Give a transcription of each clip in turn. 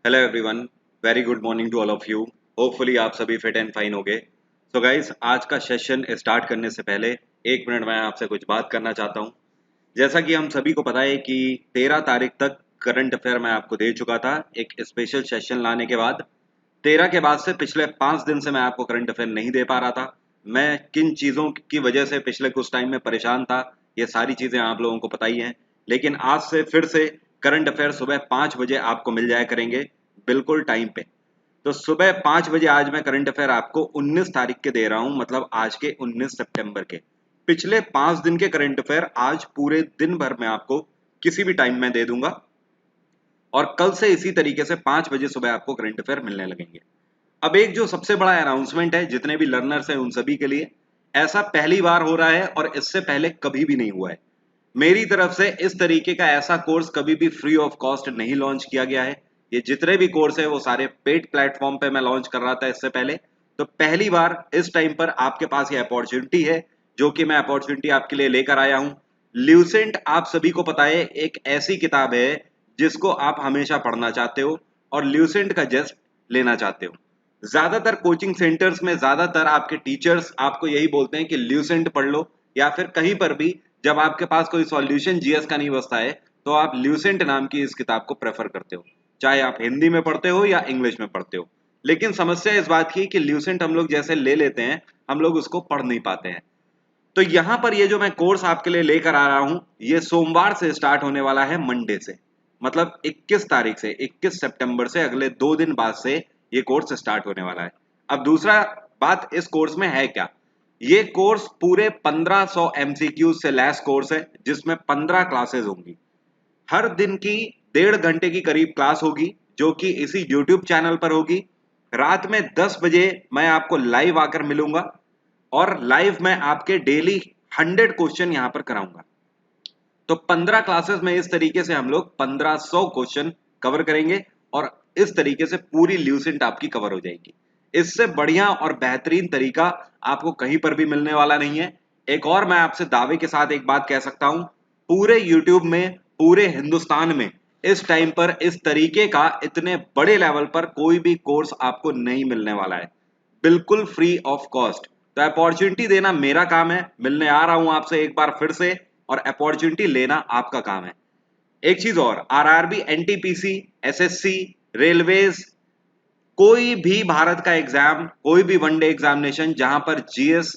Hello everyone, very good morning to all of you. Hopefully आप सभी fit and fine होंगे। So guys, आज का सेशन स्टार्ट करने से पहले 1 मिनट मैं आपसे कुछ बात करना चाहता हूँ। जैसा कि हम सभी को पता है कि 13 तारीख तक करंट अफेयर मैं आपको दे चुका था एक स्पेशल सेशन लाने के बाद। 13 के बाद से पिछले 5 दिन से मैं आपको करंट अफेयर नहीं दे पा रहा था। मैं किन चीज़ों की वजह से पिछले कुछ टाइम में परेशान था, ये सारी चीज़ें आप लोगों को पता ही हैं। लेकिन आज से फिर से करंट अफेयर सुबह 5 बजे आपको मिल जाया करेंगे, बिल्कुल टाइम पे। तो सुबह 5 बजे आज मैं करंट अफेयर आपको 19 तारीख के दे रहा हूं, मतलब आज के 19 सितंबर के। पिछले 5 दिन के करंट अफेयर आज पूरे दिन भर में आपको किसी भी टाइम में दे दूंगा और कल से इसी तरीके से 5 बजे सुबह आपको करंट अफेयर मिलने लगेंगे। अब एक जो सबसे बड़ा अनाउंसमेंट है जितने भी लर्नर्स हैं उन सभी के लिए, ऐसा पहली बार हो रहा है और इससे पहले कभी भी नहीं हुआ है। मेरी तरफ से इस तरीके का ऐसा कोर्स कभी भी फ्री ऑफ कॉस्ट नहीं लॉन्च किया गया है। ये जितने भी कोर्स है वो सारे पेड प्लेटफॉर्म पे मैं लॉन्च कर रहा था इससे पहले। तो पहली बार इस टाइम पर आपके पास ये अपॉर्चुनिटी है, जो कि मैं अपॉर्चुनिटी आपके लिए लेकर आया हूँ। ल्यूसेंट आप सभी को पता है एक ऐसी किताब है जिसको आप हमेशा पढ़ना चाहते हो और ल्यूसेंट का जस्ट लेना चाहते हो। ज्यादातर कोचिंग सेंटर्स में ज्यादातर आपके टीचर्स आपको यही बोलते हैं कि ल्यूसेंट पढ़ लो, या फिर कहीं पर भी जब आपके पास कोई सॉल्यूशन जीएस का नहीं बचता है तो आप ल्यूसेंट नाम की इस किताब को प्रेफर करते हो, चाहे आप हिंदी में पढ़ते हो या इंग्लिश में पढ़ते हो। लेकिन समस्या इस बात की कि ल्यूसेंट हम लोग जैसे ले लेते हैं, हम लोग उसको पढ़ नहीं पाते हैं। तो यहां पर ये जो मैं कोर्स आपके लिए लेकर आ रहा हूं, ये सोमवार से स्टार्ट होने वाला है, मंडे से। मतलब 21 तारीख से, 21 सितंबर से अगले 2 दिन बाद से ये कोर्स स्टार्ट होने वाला है। अब दूसरा बात इस कोर्स में है क्या। ये कोर्स पूरे 1500 एमसीक्यू से लैस कोर्स है, जिसमें 15 क्लासेस होंगी। हर दिन की 1.5 घंटे की करीब क्लास होगी, जो कि इसी यूट्यूब चैनल पर होगी। रात में 10 बजे मैं आपको लाइव आकर मिलूंगा और लाइव में आपके डेली 100 क्वेश्चन यहां पर कराऊंगा। तो 15 क्लासेस में इस तरीके से हम लोग 1500 क्वेश्चन कवर करेंगे और इस तरीके से पूरी ल्यूसेंट आपकी कवर हो जाएगी। इससे बढ़िया और बेहतरीन तरीका आपको कहीं पर भी मिलने वाला नहीं है। एक और मैं आपसे दावे के साथ एक बात कह सकता हूं, पूरे यूट्यूब में, पूरे हिंदुस्तान में इस टाइम पर इस तरीके का इतने बड़े लेवल पर कोई भी कोर्स आपको नहीं मिलने वाला है, बिल्कुल फ्री ऑफ कॉस्ट। तो अपॉर्चुनिटी देना मेरा काम है, मिलने आ रहा हूं आपसे एक बार फिर से, और अपॉर्चुनिटी लेना आपका काम है। एक चीज और, आरआरबी, एनटीपीसी, एसएससी, रेलवेज, कोई भी भारत का एग्जाम, कोई भी वनडे एग्जामिनेशन जहां पर जीएस,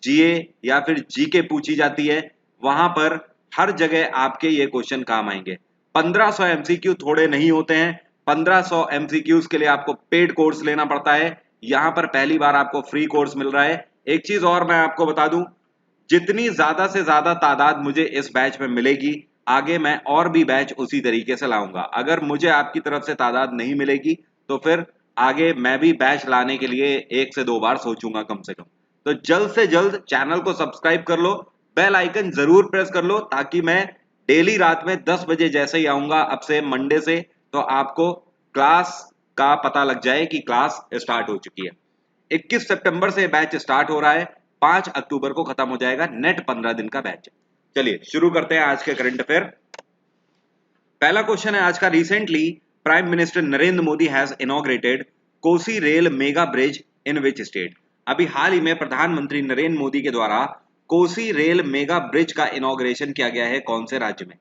जीए या फिर जीके पूछी जाती है, वहां पर हर जगह आपके ये क्वेश्चन काम आएंगे। 1500 एमसीक्यू थोड़े नहीं होते हैं। 1500 एमसीक्यूज के लिए आपको पेड कोर्स लेना पड़ता है। यहां पर पहली बार आपको फ्री कोर्स मिल रहा है। एक चीज और मैं आपको बता दूं, जितनी ज्यादा से ज्यादा तादाद मुझे इस बैच में मिलेगी, आगे मैं और भी बैच उसी तरीके से लाऊंगा। अगर मुझे आपकी तरफ से तादाद नहीं मिलेगी तो फिर आगे मैं भी बैच लाने के लिए 1 से 2 बार सोचूंगा कम से कम। तो जल्द से जल्द चैनल को सब्सक्राइब कर लो, बेल आइकन जरूर प्रेस कर लो, ताकि मैं डेली रात में 10 बजे जैसे ही आऊंगा अब से मंडे से, तो आपको क्लास का पता लग जाए कि क्लास स्टार्ट हो चुकी है। 21 सितंबर से बैच स्टार्ट हो रहा है, 5 अक्टूबर को खत्म हो जाएगा, नेट 15 दिन का बैच। चलिए शुरू करते हैं आज के करंट अफेयर। पहला क्वेश्चन है आज का, recently prime minister Narendra Modi has inaugurated Kosi rail mega bridge in which state. अभी हाल ही में प्रधानमंत्री नरेंद्र मोदी के द्वारा कोसी रेल मेगा ब्रिज का इनॉग्रेशन किया गया है, कौन से राज्य में।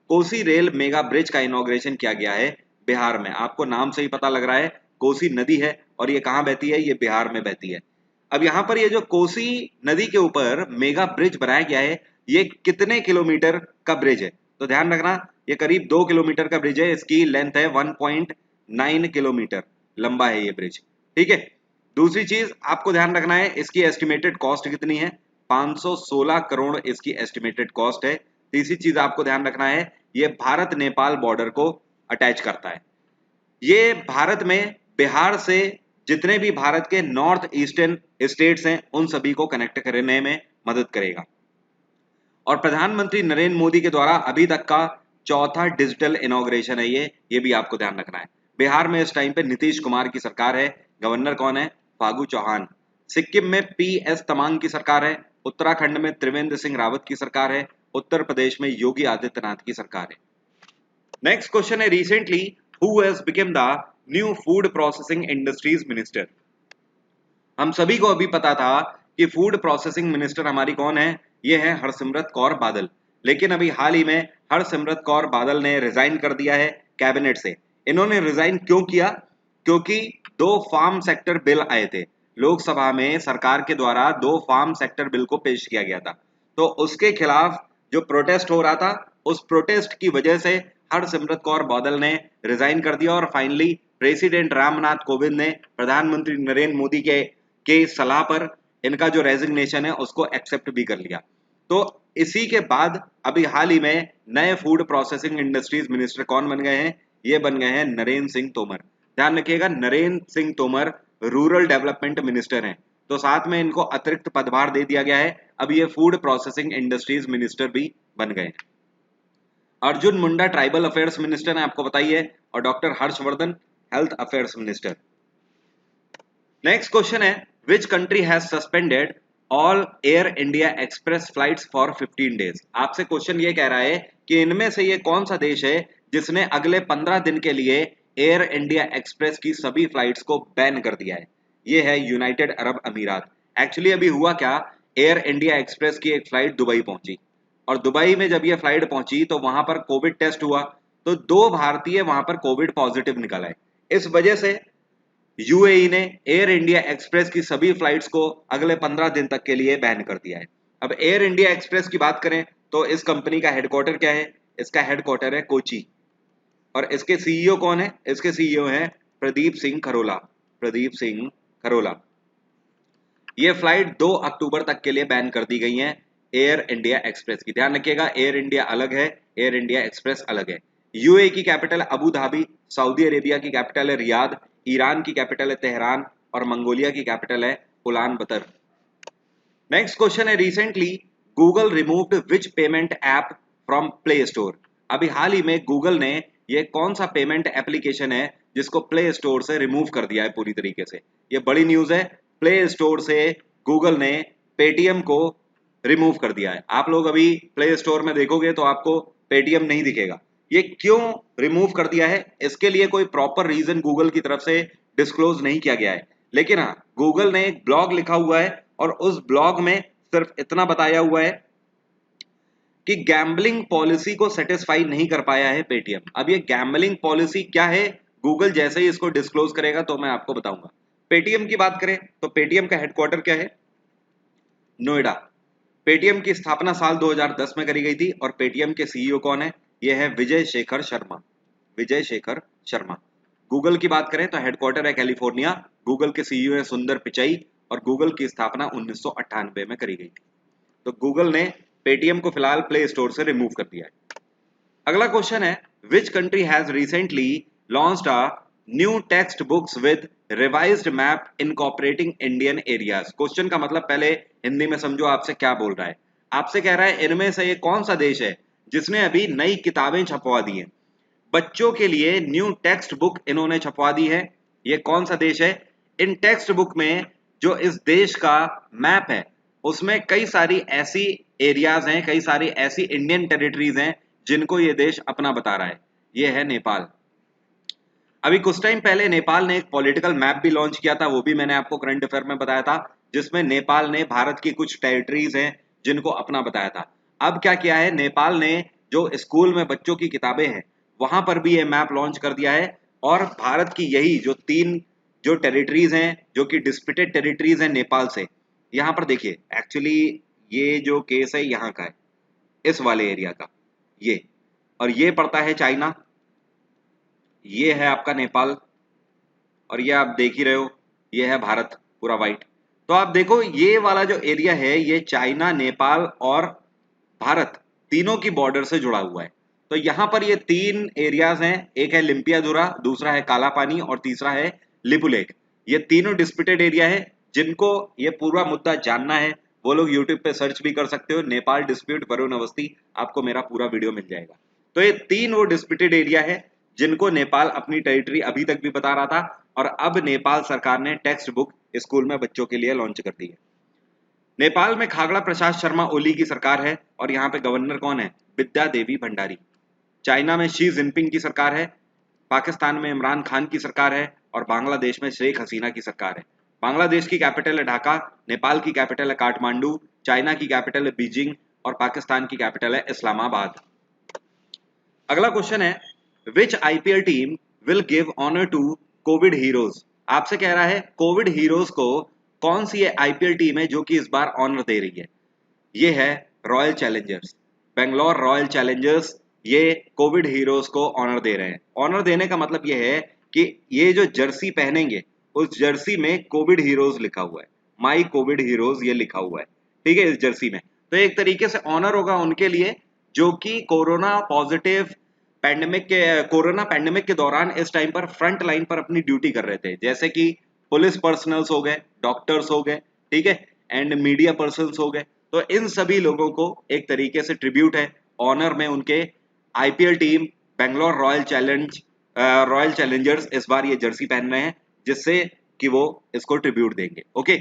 कोसी रेल मेगा ब्रिज का इनॉग्रेशन किया गया है बिहार में। आपको नाम से ही पता लग रहा है, कोसी नदी है और ये कहां बहती है, ये बिहार में बहती है। अब यहाँ पर ये जो कोसी नदी के ऊपर मेगा ब्रिज बनाया गया है, ये कितने किलोमीटर का ब्रिज है, तो ध्यान रखना, ये करीब 2 किलोमीटर का ब्रिज है। इसकी लेंथ है 1.9 किलोमीटर लंबा है ये ब्रिज। ठीक है। दूसरी चीज आपको ध्यान रखना है, इसकी एस्टिमेटेड कॉस्ट कितनी है, 516 करोड़ इसकी एस्टिमेटेड कॉस्ट है। तीसरी चीज आपको ध्यान रखना है, ये भारत नेपाल बॉर्डर को अटैच करता है। ये भारत में बिहार से जितने भी भारत के नॉर्थ ईस्टर्न स्टेट्स हैं उन सभी को कनेक्ट करने में मदद करेगा। और प्रधानमंत्री नरेंद्र मोदी के द्वारा अभी तक का चौथा डिजिटल इनॉग्रेशन है ये भी आपको ध्यान रखना है। बिहार में इस टाइम पे नीतीश कुमार की सरकार है, गवर्नर कौन है, फागू चौहान। सिक्किम में पीएस तमांग की सरकार है। उत्तराखंड में त्रिवेंद्र सिंह रावत की सरकार है। उत्तर प्रदेश में योगी आदित्यनाथ की सरकार है। नेक्स्ट क्वेश्चन है, recently who has become the new food processing industries minister. हम सभी को अभी पता था कि फूड प्रोसेसिंग मिनिस्टर हमारी कौन है, ये है हरसिमरत कौर बादल। लेकिन अभी हाल ही में हरसिमरत कौर बादल ने रिजाइन कर दिया है कैबिनेट से। इन्होंने रिजाइन क्यों किया? क्योंकि दो फार्म सेक्टर बिल आए थे लोकसभा में, सरकार के द्वारा दो फार्म सेक्टर बिल को पेश किया गया था। तो उसके खिलाफ जो प्रोटेस्ट हो रहा था, उस प्रोटेस्ट की वजह से हरसिमरत कौर बादल ने रिजाइन कर दिया और फाइनली प्रेसिडेंट रामनाथ कोविंद ने प्रधानमंत्री नरेंद्र मोदी के सलाह पर इनका जो रेजिग्नेशन है उसको एक्सेप्ट भी कर लिया। तो इसी के बाद अभी हाल ही में नए फूड प्रोसेसिंग इंडस्ट्रीज मिनिस्टर कौन बन गए हैं? ये बन गए हैं नरेंद्र सिंह तोमर। ध्यान रखिएगा, Narendra Singh Tomar rural development minister हैं। तो साथ में इनको अतिरिक्त पदभार दे दिया गया है, अब ये फूड प्रोसेसिंग इंडस्ट्रीज मिनिस्टर भी बन गए। Arjun Munda tribal affairs minister हैं, आपको बताइए, और doctor Harsh Vardhan health affairs minister. Next question है, which country has suspended all Air India Express flights for 15 days. आपसे क्वेश्चन ये कह रहा है कि इनमें से ये कौन सा देश है जिसने अगले 15 दिन के लिए एयर इंडिया एक्सप्रेस की सभी फ्लाइट्स को बैन कर दिया है? ये है यूनाइटेड अरब अमीरात। एक्चुअली अभी हुआ क्या, एयर इंडिया एक्सप्रेस की एक फ्लाइट दुबई पहुंची, और दुबई में जब ये फ्लाइट पहुंची तो वहां पर कोविड टेस्ट हुआ, तो 2 भारतीय वहां पर कोविड पॉजिटिव निकल आए। इस वजह से यूएई ने एयर इंडिया एक्सप्रेस की सभी फ्लाइट्स को अगले 15 दिन तक के लिए बैन कर दिया है। अब एयर इंडिया एक्सप्रेस की बात करें तो इस कंपनी का हेडक्वार्टर क्या है? इसका हेडक्वार्टर है कोची, और इसके सीईओ कौन है? इसके सीईओ हैं प्रदीप सिंह खरोला। प्रदीप सिंह खरोला। ये फ्लाइट 2 अक्टूबर तक के लिए बैन कर दी गई है एयर इंडिया एक्सप्रेस की। ध्यान रखिएगा, एयर इंडिया अलग है, एयर इंडिया एक्सप्रेस अलग है। यूएई की capital Abu Dhabi, Saudi Arabia की कैपिटल है रियाद, ईरान की कैपिटल है तेहरान, और मंगोलिया की कैपिटल है उलान बतर। नेक्स्ट क्वेश्चन है, recently Google removed which payment app from play store. अभी हाल ही में गूगल ने ये कौन सा पेमेंट एप्लीकेशन है जिसको प्ले स्टोर से रिमूव कर दिया है पूरी तरीके से? ये बड़ी न्यूज है, प्ले स्टोर से गूगल ने पेटीएम को रिमूव कर दिया है। आप लोग अभी प्ले स्टोर में देखोगे तो आपको पेटीएम नहीं दिखेगा। ये क्यों रिमूव कर दिया है, इसके लिए कोई प्रॉपर रीजन गूगल की तरफ से डिस्क्लोज नहीं किया गया है, लेकिन हाँ, गूगल ने एक ब्लॉग लिखा हुआ है और उस ब्लॉग में सिर्फ इतना बताया हुआ है कि गैम्बलिंग पॉलिसी को सेटिस्फाई नहीं कर पाया है पेटीएम। अब ये गैम्बलिंग पॉलिसी क्या है, गूगल जैसे ही इसको डिस्क्लोज करेगा तो मैं आपको बताऊंगा। पेटीएम की बात करें तो पेटीएम का हेडक्वार्टर क्या है? नोएडा। पेटीएम की स्थापना साल 2010 में करी गई थी, और पेटीएम के सीईओ कौन है? ये है विजय शेखर शर्मा। विजय शेखर शर्मा। गूगल की बात करें तो हेडक्वार्टर है कैलिफोर्निया, गूगल के सीईओ है सुंदर पिचाई, और गूगल की स्थापना 1998 में करी गई थी। तो गूगल ने पेटीएम को फिलहाल प्ले स्टोर से रिमूव कर दिया है। अगला क्वेश्चन है, which country has recently launched a new text books with revised map incorporating Indian areas. Question का मतलब पहले हिंदी में समझो आपसे क्या बोल रहा है। आपसे कह रहा है इनमें से ये कौन सा देश है जिसने अभी नई किताबें छपवा दी हैं, बच्चों के लिए न्यू टेक्स्ट बुक इन्होंने छपवा दी है। ये कौन सा देश है? इन टेक्स्ट बुक में जो इस देश का मैप है उसमें कई सारी ऐसी एरियाज हैं, कई सारी ऐसी इंडियन टेरिटरीज हैं जिनको ये देश अपना बता रहा है। ये है नेपाल। अभी कुछ टाइम पहले नेपाल ने एक पॉलिटिकल मैप भी लॉन्च किया था, वो भी मैंने आपको करंट अफेयर में बताया था, जिसमें नेपाल ने भारत की कुछ टेरिटरीज हैं जिनको अपना बताया था। अब क्या किया है, नेपाल ने जो स्कूल में बच्चों की किताबें हैं वहां पर भी ये मैप लॉन्च कर दिया है, और भारत की यही जो 3 जो टेरिटरीज हैं जो कि डिस्प्यूटेड टेरिटरीज हैं नेपाल से, यहाँ पर देखिए एक्चुअली ये जो केस है यहाँ का है, इस वाले एरिया का ये, और ये पड़ता है चाइना, ये है आपका नेपाल, और ये आप देख ही रहे हो ये है भारत पूरा वाइट। तो आप देखो ये वाला जो एरिया है ये चाइना, नेपाल और भारत तीनों की बॉर्डर से जुड़ा हुआ है। तो यहाँ पर ये 3 एरियाज हैं, एक है लिम्पियाधुरा, दूसरा है काला पानी, और तीसरा है लिपुलेक। ये तीनों डिस्प्यूटेड एरिया है। जिनको ये पूरा मुद्दा जानना है वो लोग यूट्यूब पे सर्च भी कर सकते हो, नेपाल डिस्प्यूट वरुण अवस्थी, आपको मेरा पूरा वीडियो मिल जाएगा। तो ये 3 वो डिस्प्यूटेड एरिया है जिनको नेपाल अपनी टेरिटरी अभी तक भी बता रहा था, और अब नेपाल सरकार ने टेक्स्ट बुक स्कूल में बच्चों के लिए लॉन्च कर दी है। नेपाल में खागड़ा प्रसाद शर्मा ओली की सरकार है, और यहाँ पे गवर्नर कौन है? विद्या देवी भंडारी। चाइना में शी जिनपिंग की सरकार है, पाकिस्तान में इमरान खान की सरकार है और बांग्लादेश में शेख हसीना की सरकार है। बांग्लादेश की कैपिटल है ढाका, नेपाल की कैपिटल है काठमांडू, चाइना की कैपिटल है बीजिंग और पाकिस्तान की कैपिटल है इस्लामाबाद। अगला क्वेश्चन है, which IPL team will give honour to Covid heroes. आपसे कह रहा है कोविड हीरोज को कौन सी आईपीएल टीम है जो कि इस बार ऑनर दे रही है। ये है royal Challengers, Bangalore royal Challengers. ये कोविड हीरोज को ऑनर दे रहे हैं। ऑनर देने का मतलब ये है कि ये जो जर्सी पहनेंगे उस जर्सी में कोविड हीरोज लिखा हुआ है, माई कोविड हीरोज ये लिखा हुआ है, ठीक है, इस जर्सी में। तो एक तरीके से ऑनर होगा उनके लिए जो कि कोरोना पैंडेमिक के दौरान इस टाइम पर फ्रंट लाइन पर अपनी ड्यूटी कर रहे थे, जैसे कि पुलिस पर्सनल्स हो गए, डॉक्टर्स हो गए, ठीक है, एंड मीडिया पर्सन्स हो गए। तो इन सभी लोगों को एक तरीके से ट्रिब्यूट है, ऑनर में उनके IPL team Bangalore royal Challengers इस बार ये जर्सी पहन रहे हैं, जिससे कि वो इसको ट्रिब्यूट देंगे। ओके,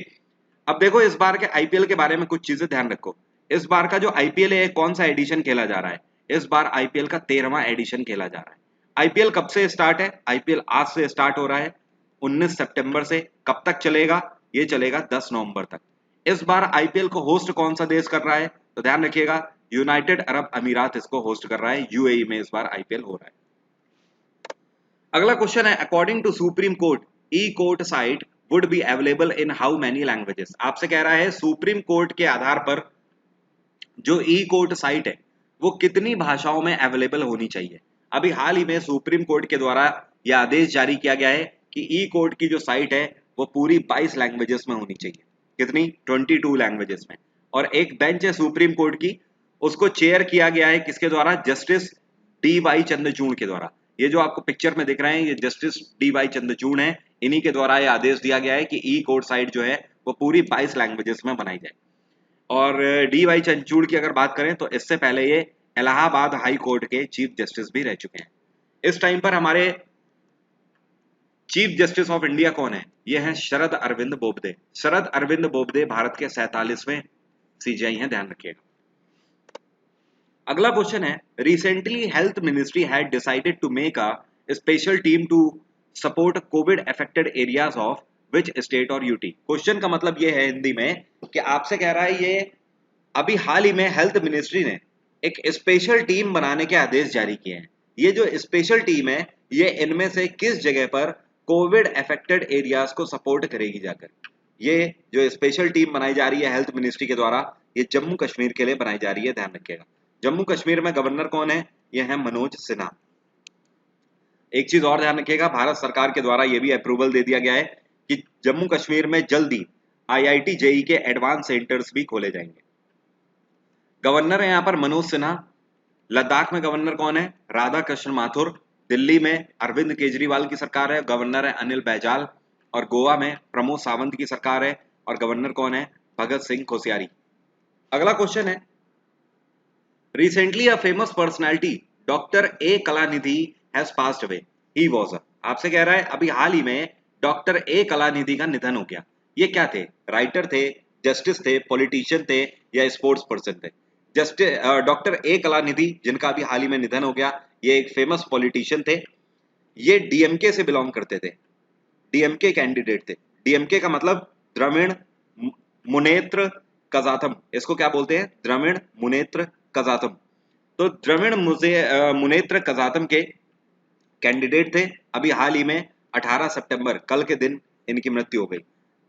अब देखो इस बार के आईपीएल के बारे में कुछ चीजें ध्यान रखो। इस बार का जो आईपीएल है कौन सा एडिशन खेला जा रहा है। इस बार आईपीएल का 13वां एडिशन खेला जा रहा है। आईपीएल कब से स्टार्ट है? आईपीएल आज से स्टार्ट हो रहा है 19 सितंबर से। कब तक चलेगा? ये चलेगा 10 नवंबर तक। इस बार आईपीएल को होस्ट कौन सा देश कर रहा है? तो ध्यान रखिएगा, यूनाइटेड अरब अमीरात इसको होस्ट कर रहा है। यूएई में इस बार आईपीएल हो रहा है। अगला क्वेश्चन है, according to Supreme Court e court site would be available in how many languages. आपसे कह रहा है सुप्रीम कोर्ट के आधार पर जो ई कोर्ट साइट है वो कितनी भाषाओं में अवेलेबल होनी चाहिए। अभी हाल ही में सुप्रीम कोर्ट के द्वारा यह आदेश जारी किया गया है कि ई कोर्ट की जो साइट है वो पूरी 22 लैंग्वेजेस में होनी चाहिए। कितनी? 22 लैंग्वेजेस में। और एक बेंच है सुप्रीम कोर्ट की, उसको चेयर किया गया है किसके द्वारा? जस्टिस डी वाई चंद्रचूड़ के द्वारा। ये जो आपको पिक्चर में दिख रहे हैं ये जस्टिस डी वाई चंद्रचूड़ हैं, इन्हीं के द्वारा ये आदेश दिया गया है कि ई कोर्ट साइट जो है वो पूरी 22 लैंग्वेजेस में बनाई जाए। और डी वाई चंद्रचूड़ की अगर बात करें तो इससे पहले ये इलाहाबाद हाई कोर्ट के चीफ जस्टिस भी रह चुके हैं। इस टाइम पर हमारे चीफ जस्टिस ऑफ इंडिया कौन है? ये हैं शरद अरविंद बोबडे। शरद अरविंद बोबडे भारत के 47वें सीजेआई हैं, ध्यान रखिएगा। अगला क्वेश्चन है, recently health ministry had decided to make a special team to support COVID affected areas of which state और यूटी। क्वेश्चन का मतलब ये है हिंदी में कि आपसे कह रहा है ये अभी हाल ही में हेल्थ मिनिस्ट्री ने एक स्पेशल टीम बनाने के आदेश जारी किए हैं। ये जो स्पेशल टीम है ये इनमें से किस जगह पर कोविड अफेक्टेड एरियाज को सपोर्ट करेगी जाकर। ये जो स्पेशल टीम बनाई जा रही है हेल्थ मिनिस्ट्री के द्वारा ये जम्मू कश्मीर के लिए बनाई जा रही है, ध्यान रखिएगा। जम्मू कश्मीर में गवर्नर कौन है? ये है मनोज सिन्हा। एक चीज और ध्यान रखिएगा, भारत सरकार के द्वारा ये भी अप्रूवल दे दिया गया है कि जम्मू कश्मीर में जल्दी आईआईटी जेई के एडवांस सेंटर्स भी खोले जाएंगे। गवर्नर है यहाँ पर मनोज सिन्हा। लद्दाख में गवर्नर कौन है? राधा कृष्ण माथुर। दिल्ली में अरविंद केजरीवाल की सरकार है, गवर्नर है अनिल बैजाल। और गोवा में प्रमोद सावंत की सरकार है और गवर्नर कौन है? भगत सिंह कोश्यारी। अगला क्वेश्चन है, recently a famous personality doctor A Kalanidhi has passed away, he was a. आपसे कह रहा है अभी हाल ही में डॉक्टर ए कलानिधि का निधन हो गया। ये क्या थे? राइटर थे, जस्टिस थे, पॉलिटिशियन थे या स्पोर्ट्स पर्सन थे? जस्टिस डॉक्टर ए कलानिधि जिनका अभी हाल ही में निधन हो गया, ये एक फेमस पॉलिटिशियन थे। ये डीएमके से बिलोंग करते थे, डीएमके कैंडिडेट थे। डीएमके का मतलब द्रविड़ मुनेत्र कजाथम, इसको क्या बोलते हैं? द्रविड़ मुनेत्र कजाथम। तो द्रविड़ मुनेत्र कजातम के कैंडिडेट थे। अभी हाल ही में 18 सितंबर कल के दिन इनकी मृत्यु हो गई।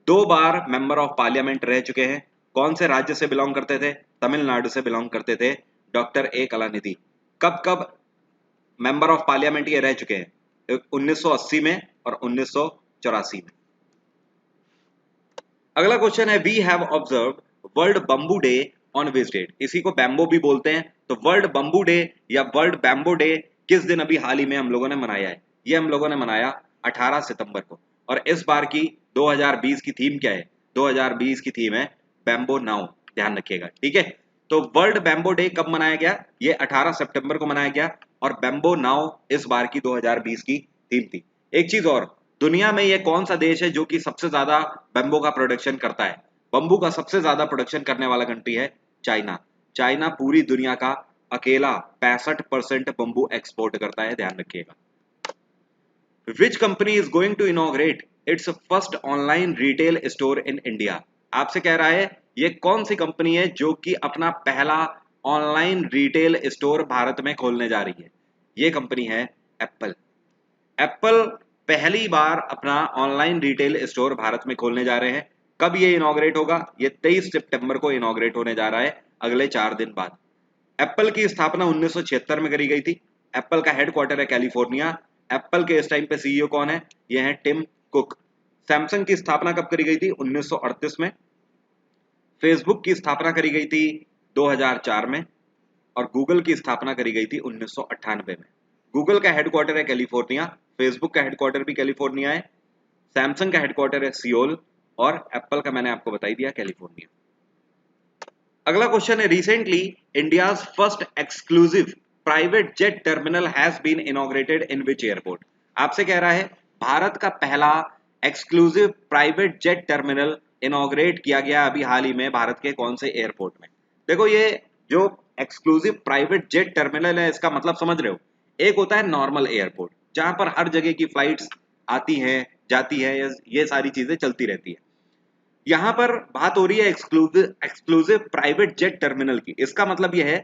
2 बार मेंबर ऑफ पार्लियामेंट रह चुके हैं। कौन से राज्य से बिलोंग करते थे? तमिलनाडु से बिलोंग करते थे डॉक्टर ए कलानिधि। कब कब मेंबर ऑफ पार्लियामेंट ये रह चुके हैं? 1980 में और 1984 में। अगला क्वेश्चन है, we have observe world bamboo day on which date. इसी को बैम्बो भी बोलते हैं। तो वर्ल्ड बम्बू डे या वर्ल्ड बैम्बो डे किस दिन अभी हाल ही में हम लोगों ने मनाया है? ये हम लोगों ने मनाया 18 सितंबर को। और इस बार की 2020 की थीम क्या है? 2020 की थीम है बैम्बो नाउ, ध्यान रखिएगा, ठीक है। तो वर्ल्ड बैम्बो डे कब मनाया गया? ये 18 सितंबर को मनाया गया और बैम्बो नाउ इस बार की 2020 की थीम थी। एक चीज और, दुनिया में ये कौन सा देश है जो कि सबसे ज्यादा बम्बू का प्रोडक्शन करता है? बम्बू का सबसे ज्यादा प्रोडक्शन करने वाला कंट्री है चाइना। चाइना पूरी दुनिया का अकेला 65% बम्बू एक्सपोर्ट करता है, ध्यान रखिएगा। Which company is going to inaugurate its first online retail store in India? आपसे कह रहा है ये कौन सी कंपनी है जो कि अपना पहला ऑनलाइन रिटेल स्टोर भारत में खोलने जा रही है? ये कंपनी है एप्पल। एप्पल पहली बार अपना ऑनलाइन रिटेल स्टोर भारत में खोलने जा रहे हैं। कब ये इनॉग्रेट होगा? ये 23 सितंबर को इनॉग्रेट होने जा रहा है, अगले 4 दिन बाद। एप्पल की स्थापना 1976 में करी गई थी। एप्पल का हेडक्वार्टर है कैलिफोर्निया। एप्पल के इस टाइम पे सीईओ कौन है? ये है टिम कुक। सैमसंग की स्थापना कब करी गई थी? 1938 में। फेसबुक की स्थापना करी गई थी 2004 में। और गूगल की स्थापना करी गई थी 1998 में। गूगल का हेडक्वार्टर है कैलिफोर्निया, फेसबुक का हेडक्वार्टर भी कैलिफोर्निया है, सैमसंग का हेडक्वार्टर है सियोल और एप्पल का मैंने आपको बता ही दिया कैलिफोर्निया। अगला क्वेश्चन है, recently India's first exclusive private jet terminal has been inaugurated in which airport? आपसे कह रहा है भारत का पहला exclusive private jet terminal inaugurate किया गया अभी हाल ही में भारत के कौन से एयरपोर्ट में? देखो, ये जो एक्सक्लूसिव प्राइवेट जेट टर्मिनल है इसका मतलब समझ रहे हो? एक होता है नॉर्मल एयरपोर्ट जहां पर हर जगह की फ्लाइट्स आती हैं जाती है, ये सारी चीजें चलती रहती है। यहां पर बात हो रही है एक्सक्लूसिव प्राइवेट जेट टर्मिनल की। इसका मतलब यह है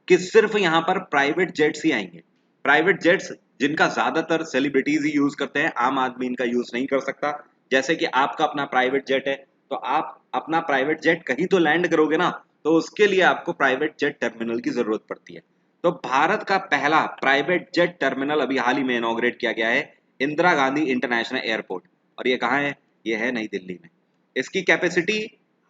कि सिर्फ यहां पर प्राइवेट जेट्स ही आएंगे। प्राइवेट जेट्स जिनका ज्यादातर सेलिब्रिटीज ही यूज करते हैं, आम आदमी इनका यूज नहीं कर सकता। जैसे कि आपका अपना प्राइवेट जेट है, तो आप अपना प्राइवेट जेट कहीं तो लैंड करोगे ना, तो उसके लिए आपको प्राइवेट जेट टर्मिनल की जरूरत पड़ती है। तो भारत का पहला प्राइवेट जेट टर्मिनल अभी हाल ही में इनॉग्रेट किया गया है, इंदिरा गांधी इंटरनेशनल एयरपोर्ट। और ये कहाँ है? ये है नई दिल्ली में। इसकी कैपेसिटी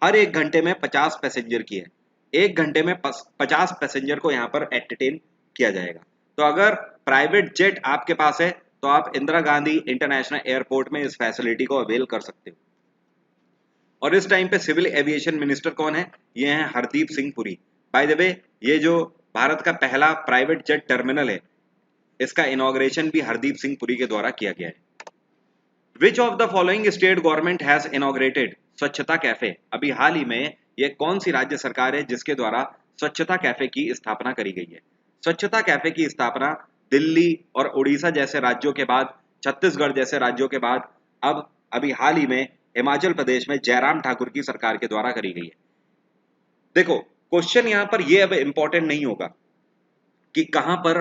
हर 1 घंटे में 50 पैसेंजर की है। 1 घंटे में 50 पैसेंजर को यहाँ पर एंटरटेन किया जाएगा। तो अगर प्राइवेट जेट आपके पास है तो आप इंदिरा गांधी इंटरनेशनल एयरपोर्ट में इस फैसिलिटी को अवेल कर सकते हो। और इस टाइम पे सिविल एविएशन मिनिस्टर कौन है? ये है Hardeep Singh Puri. By the way, ये जो भारत का पहला प्राइवेट जेट टर्मिनल है, इसका इनॉग्रेशन भी हरदीप सिंह पुरी के द्वारा किया गया है। Which of the following state government has inaugurated स्वच्छता कैफे? अभी हाल ही में ये कौन सी राज्य सरकार है जिसके द्वारा स्वच्छता कैफे की स्थापना करी गई है? स्वच्छता कैफे की स्थापना दिल्ली और उड़ीसा जैसे राज्यों के बाद, छत्तीसगढ़ जैसे राज्यों के बाद, अब अभी हाल ही में हिमाचल प्रदेश में जयराम ठाकुर की सरकार के द्वारा करी गई है। देखो, क्वेश्चन यहाँ पर ये अब इंपॉर्टेंट नहीं होगा कि कहां पर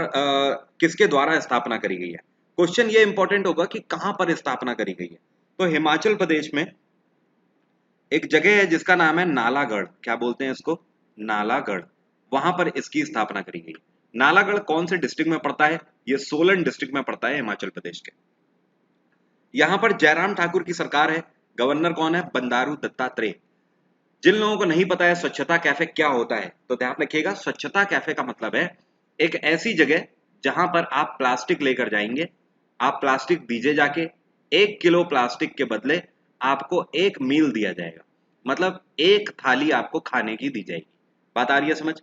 किसके द्वारा स्थापना करी गई है। क्वेश्चन ये इंपॉर्टेंट होगा कि कहां पर स्थापना करी गई है। तो हिमाचल प्रदेश में एक जगह है जिसका नाम है नालागढ़। क्या बोलते हैं इसको? नालागढ़। वहां पर इसकी स्थापना करी गई। नालागढ़ कौन से डिस्ट्रिक्ट में पड़ता है? ये सोलन डिस्ट्रिक्ट में पड़ता है हिमाचल प्रदेश के। यहां पर जयराम ठाकुर की सरकार है। गवर्नर कौन है? बंडारू दत्तात्रेय। जिन लोगों को नहीं पता है स्वच्छता कैफे क्या होता है, तो ध्यान रखिएगा, स्वच्छता कैफे का मतलब है एक ऐसी जगह जहां पर आप प्लास्टिक लेकर जाएंगे, आप प्लास्टिक दीजिए जाके, 1 किलो प्लास्टिक के बदले आपको एक मील दिया जाएगा, मतलब एक थाली आपको खाने की दी जाएगी। बात आ रही है समझ?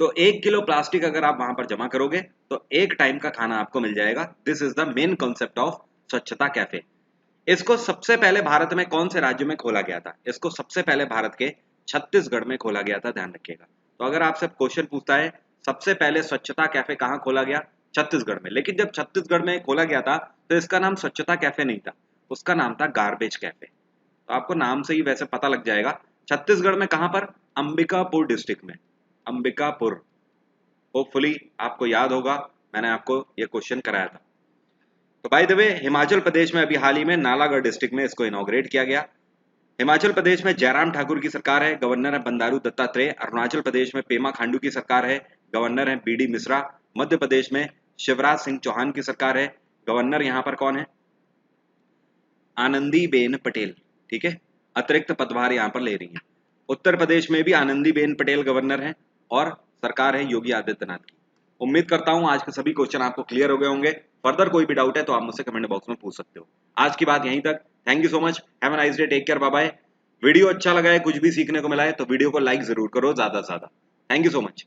तो 1 किलो प्लास्टिक अगर आप वहां पर जमा करोगे तो एक टाइम का खाना आपको मिल जाएगा। This is the main concept of स्वच्छता कैफे। इसको सबसे पहले भारत में कौन से राज्य में खोला गया था? इसको सबसे पहले भारत के छत्तीसगढ़ में खोला गया था, ध्यान रखिएगा। तो अगर आपसे क्वेश्चन पूछता है सबसे पहले स्वच्छता कैफे कहाँ खोला गया? छत्तीसगढ़ में। लेकिन जब छत्तीसगढ़ में खोला गया था तो इसका नाम स्वच्छता कैफे नहीं था, उसका नाम था गार्बेज कैफे। तो आपको नाम से ही वैसे पता लग जाएगा। छत्तीसगढ़ में कहां पर? अंबिकापुर डिस्ट्रिक्ट में, अंबिकापुर। होपफुली आपको याद होगा, मैंने आपको ये क्वेश्चन कराया था। तो by the way, Himachal Pradesh में अभी हाल ही में नालागढ़ डिस्ट्रिक्ट में इसको इनॉग्रेट किया गया। हिमाचल प्रदेश में जयराम ठाकुर की सरकार है, गवर्नर है बंडारू दत्तात्रेय। अरुणाचल प्रदेश में पेमा खांडू की सरकार है, गवर्नर है बीडी मिश्रा। मध्य प्रदेश में शिवराज सिंह चौहान की सरकार है, गवर्नर यहाँ पर कौन है? आनंदीबेन पटेल। ठीक है, अतिरिक्त पदभार यहाँ पर ले रही है। उत्तर प्रदेश में भी आनंदीबेन पटेल गवर्नर है और सरकार है योगी आदित्यनाथ की। उम्मीद करता हूं आज के सभी क्वेश्चन आपको क्लियर हो गए होंगे। फर्दर कोई भी डाउट है तो आप मुझसे कमेंट बॉक्स में पूछ सकते हो। आज की बात यहीं तक। Thank you so much, have a nice day, take care, bye bye. Video अच्छा लगा है, कुछ भी सीखने को मिला है तो वीडियो को लाइक जरूर करो ज्यादा से ज्यादा। Thank you so much.